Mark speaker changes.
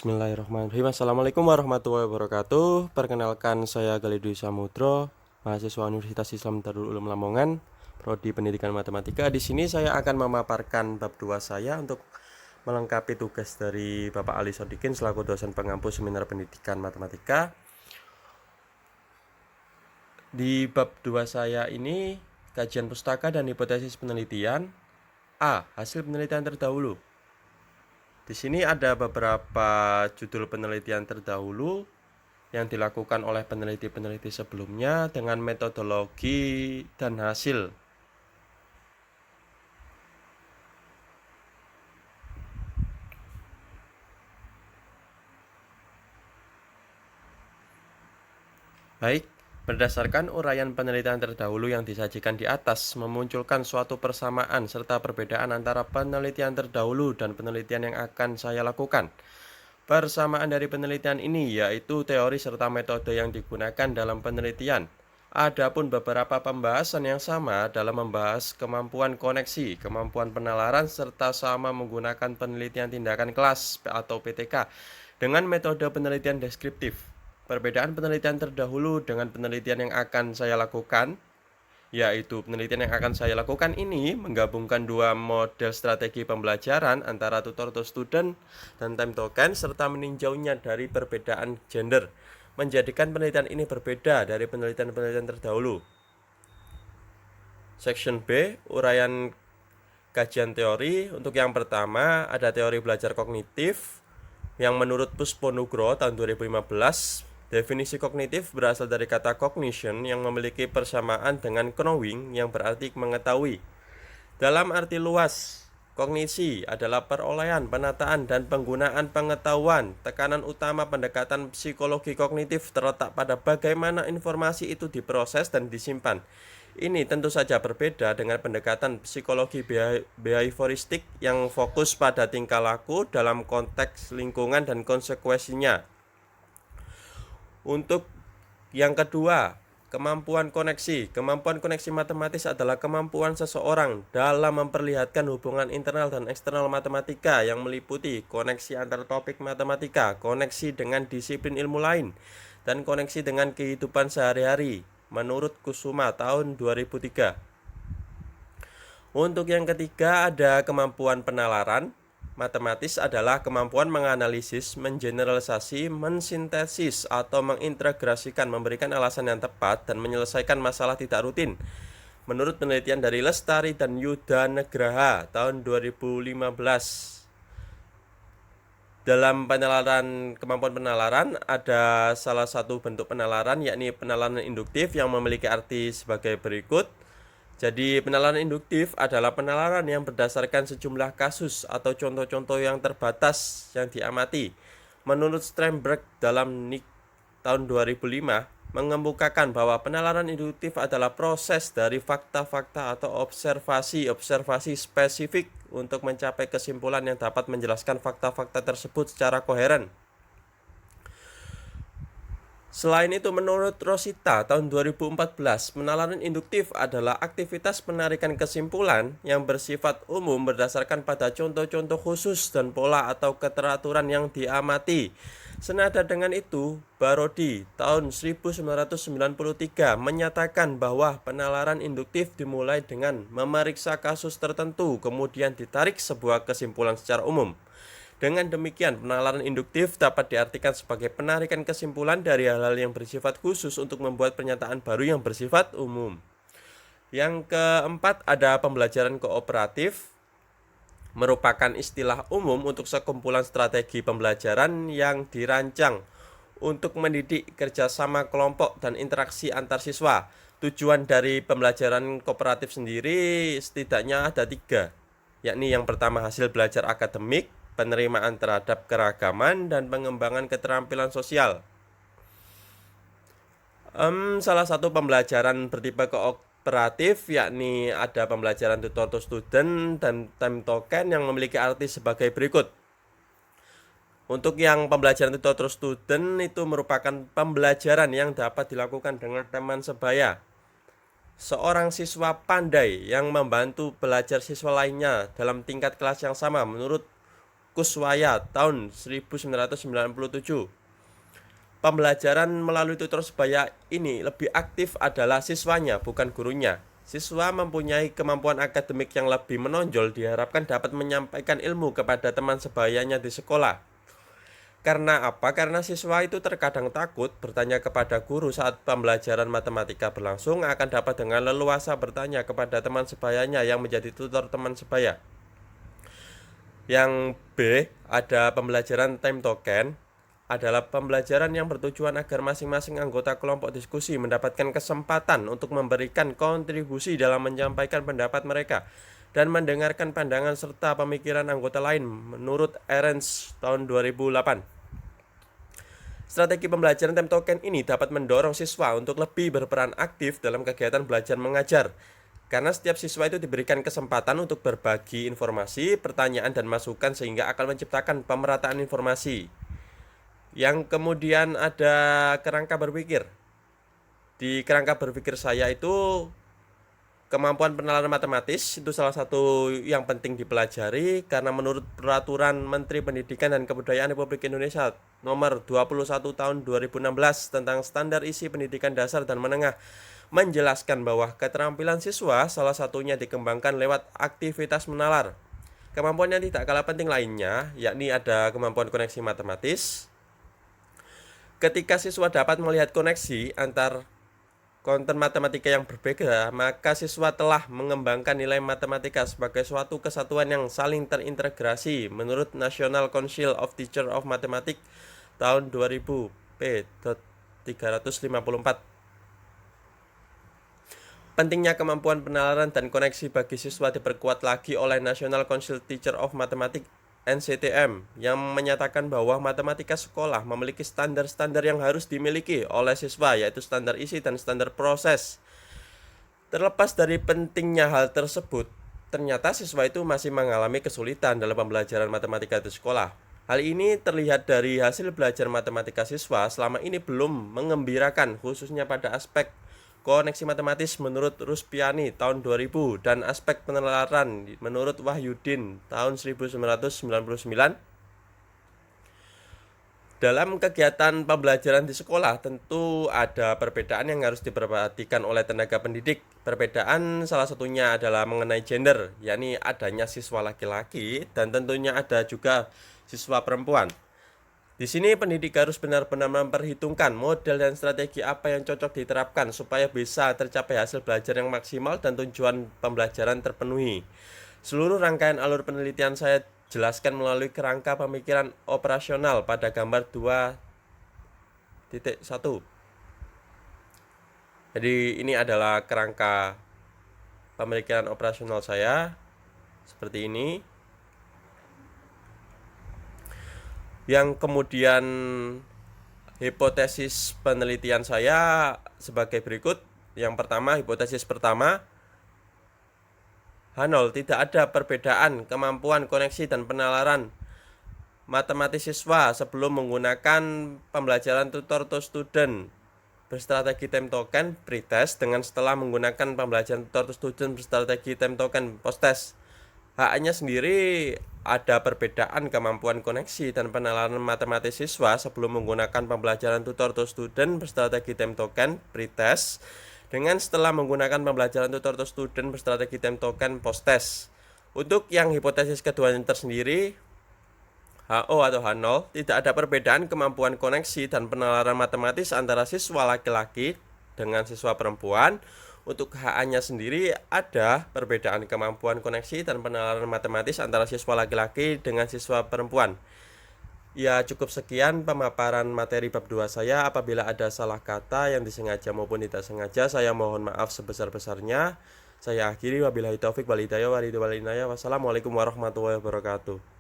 Speaker 1: Bismillahirrahmanirrahim. Assalamualaikum warahmatullahi wabarakatuh. Perkenalkan, saya Galidwi Samudro, mahasiswa Universitas Islam Darul Ulum Lamongan, Prodi Pendidikan Matematika. Di sini saya akan memaparkan bab 2 saya untuk melengkapi tugas dari Bapak Ali Sodikin selaku dosen pengampu Seminar Pendidikan Matematika. Di bab 2 saya ini, kajian pustaka dan hipotesis penelitian. A. Hasil penelitian terdahulu. Di sini ada beberapa judul penelitian terdahulu yang dilakukan oleh peneliti-peneliti sebelumnya dengan metodologi dan hasil. Baik, berdasarkan uraian penelitian terdahulu yang disajikan di atas, memunculkan suatu persamaan serta perbedaan antara penelitian terdahulu dan penelitian yang akan saya lakukan. Persamaan dari penelitian ini yaitu teori serta metode yang digunakan dalam penelitian. Adapun beberapa pembahasan yang sama dalam membahas kemampuan koneksi, kemampuan penalaran, serta sama menggunakan penelitian tindakan kelas atau PTK dengan metode penelitian deskriptif. Perbedaan penelitian terdahulu dengan penelitian yang akan saya lakukan, yaitu penelitian yang akan saya lakukan ini menggabungkan dua model strategi pembelajaran antara tutor to student dan time token serta meninjaunya dari perbedaan gender, menjadikan penelitian ini berbeda dari penelitian-penelitian terdahulu. Section B, uraian kajian teori. Untuk yang pertama, ada teori belajar kognitif yang menurut Puspo Nugroho tahun 2015. Definisi kognitif berasal dari kata cognition yang memiliki persamaan dengan knowing yang berarti mengetahui. Dalam arti luas, kognisi adalah perolehan, penataan, dan penggunaan pengetahuan. Tekanan utama pendekatan psikologi kognitif terletak pada bagaimana informasi itu diproses dan disimpan. Ini tentu saja berbeda dengan pendekatan psikologi behavioristik yang fokus pada tingkah laku dalam konteks lingkungan dan konsekuensinya. Untuk yang kedua, kemampuan koneksi. Kemampuan koneksi matematis adalah kemampuan seseorang dalam memperlihatkan hubungan internal dan eksternal matematika yang meliputi koneksi antar topik matematika, koneksi dengan disiplin ilmu lain, dan koneksi dengan kehidupan sehari-hari, menurut Kusuma tahun 2003. Untuk yang ketiga, ada kemampuan penalaran. Matematis adalah kemampuan menganalisis, mengeneralisasi, mensintesis, atau mengintegrasikan, memberikan alasan yang tepat, dan menyelesaikan masalah tidak rutin. Menurut penelitian dari Lestari dan Yuda Negraha tahun 2015. Dalam penalaran, kemampuan penalaran ada salah satu bentuk penalaran, yakni penalaran induktif yang memiliki arti sebagai berikut. Jadi penalaran induktif adalah penalaran yang berdasarkan sejumlah kasus atau contoh-contoh yang terbatas yang diamati. Menurut Sternberg dalam Nick tahun 2005 mengemukakan bahwa penalaran induktif adalah proses dari fakta-fakta atau observasi spesifik untuk mencapai kesimpulan yang dapat menjelaskan fakta-fakta tersebut secara koheren. Selain itu, menurut Rosita tahun 2014, penalaran induktif adalah aktivitas penarikan kesimpulan yang bersifat umum berdasarkan pada contoh-contoh khusus dan pola atau keteraturan yang diamati. Senada dengan itu, Barodi tahun 1993 menyatakan bahwa penalaran induktif dimulai dengan memeriksa kasus tertentu, kemudian ditarik sebuah kesimpulan secara umum. Dengan demikian, penalaran induktif dapat diartikan sebagai penarikan kesimpulan dari hal-hal yang bersifat khusus untuk membuat pernyataan baru yang bersifat umum. Yang keempat, ada pembelajaran kooperatif, merupakan istilah umum untuk sekumpulan strategi pembelajaran yang dirancang untuk mendidik kerjasama kelompok dan interaksi antar siswa. Tujuan dari pembelajaran kooperatif sendiri setidaknya ada 3, yakni yang pertama hasil belajar akademik, penerimaan terhadap keragaman, dan pengembangan keterampilan sosial. Salah satu pembelajaran bertipe kooperatif yakni ada pembelajaran tutor to student dan time token yang memiliki arti sebagai berikut. Untuk yang pembelajaran tutor to student itu merupakan pembelajaran yang dapat dilakukan dengan teman sebaya. Seorang siswa pandai yang membantu belajar siswa lainnya dalam tingkat kelas yang sama. Menurut Kuswaya tahun 1997. Pembelajaran melalui tutor sebaya ini lebih aktif adalah siswanya, bukan gurunya. Siswa mempunyai kemampuan akademik yang lebih menonjol diharapkan dapat menyampaikan ilmu kepada teman sebayanya di sekolah. Karena apa? Karena siswa itu terkadang takut bertanya kepada guru saat pembelajaran matematika berlangsung, akan dapat dengan leluasa bertanya kepada teman sebayanya yang menjadi tutor teman sebaya. Yang B, ada pembelajaran time token, adalah pembelajaran yang bertujuan agar masing-masing anggota kelompok diskusi mendapatkan kesempatan untuk memberikan kontribusi dalam menyampaikan pendapat mereka dan mendengarkan pandangan serta pemikiran anggota lain menurut Ahrens tahun 2008. Strategi pembelajaran time token ini dapat mendorong siswa untuk lebih berperan aktif dalam kegiatan belajar mengajar, karena setiap siswa itu diberikan kesempatan untuk berbagi informasi, pertanyaan, dan masukan sehingga akan menciptakan pemerataan informasi. Yang kemudian ada kerangka berpikir. Di kerangka berpikir saya itu kemampuan penalaran matematis itu salah satu yang penting dipelajari, karena menurut Peraturan Menteri Pendidikan dan Kebudayaan Republik Indonesia Nomor 21 Tahun 2016 tentang Standar Isi Pendidikan Dasar dan Menengah menjelaskan bahwa keterampilan siswa salah satunya dikembangkan lewat aktivitas menalar. Kemampuan yang tidak kalah penting lainnya yakni ada kemampuan koneksi matematis. Ketika siswa dapat melihat koneksi antar konten matematika yang berbeda, maka siswa telah mengembangkan nilai matematika sebagai suatu kesatuan yang saling terintegrasi menurut National Council of Teachers of Mathematics tahun 2000 p. 354. Pentingnya kemampuan penalaran dan koneksi bagi siswa diperkuat lagi oleh National Council Teachers of Mathematics NCTM yang menyatakan bahwa matematika sekolah memiliki standar-standar yang harus dimiliki oleh siswa, yaitu standar isi dan standar proses. Terlepas dari pentingnya hal tersebut, ternyata siswa itu masih mengalami kesulitan dalam pembelajaran matematika di sekolah. Hal ini terlihat dari hasil belajar matematika siswa selama ini belum mengembirakan, khususnya pada aspek koneksi matematis menurut Ruspiani tahun 2000 dan aspek penalaran menurut Wahyudin tahun 1999. Dalam kegiatan pembelajaran di sekolah tentu ada perbedaan yang harus diperhatikan oleh tenaga pendidik. Perbedaan salah satunya adalah mengenai gender, yakni adanya siswa laki-laki dan tentunya ada juga siswa perempuan. Di sini pendidik harus benar-benar memperhitungkan model dan strategi apa yang cocok diterapkan supaya bisa tercapai hasil belajar yang maksimal dan tujuan pembelajaran terpenuhi. Seluruh rangkaian alur penelitian saya jelaskan melalui kerangka pemikiran operasional pada gambar 2.1. Jadi ini adalah kerangka pemikiran operasional saya seperti ini. Yang kemudian hipotesis penelitian saya sebagai berikut. Yang pertama, hipotesis pertama, H0, tidak ada perbedaan kemampuan koneksi dan penalaran matematis siswa sebelum menggunakan pembelajaran tutor to student berstrategi time token pretest dengan setelah menggunakan pembelajaran tutor to student berstrategi time token post-test. HA-nya sendiri ada perbedaan kemampuan koneksi dan penalaran matematis siswa sebelum menggunakan pembelajaran tutor to student berstrategi time token pretest dengan setelah menggunakan pembelajaran tutor to student berstrategi time token post-test. Untuk yang hipotesis kedua yang tersendiri, HO atau H0, tidak ada perbedaan kemampuan koneksi dan penalaran matematis antara siswa laki-laki dengan siswa perempuan. Untuk HA-nya sendiri ada perbedaan kemampuan koneksi dan penalaran matematis antara siswa laki-laki dengan siswa perempuan. Ya, cukup sekian pemaparan materi bab 2 saya. Apabila ada salah kata yang disengaja maupun tidak sengaja, saya mohon maaf sebesar-besarnya. Saya akhiri, wabillahi taufik wal hidayah. Wassalamualaikum warahmatullahi wabarakatuh.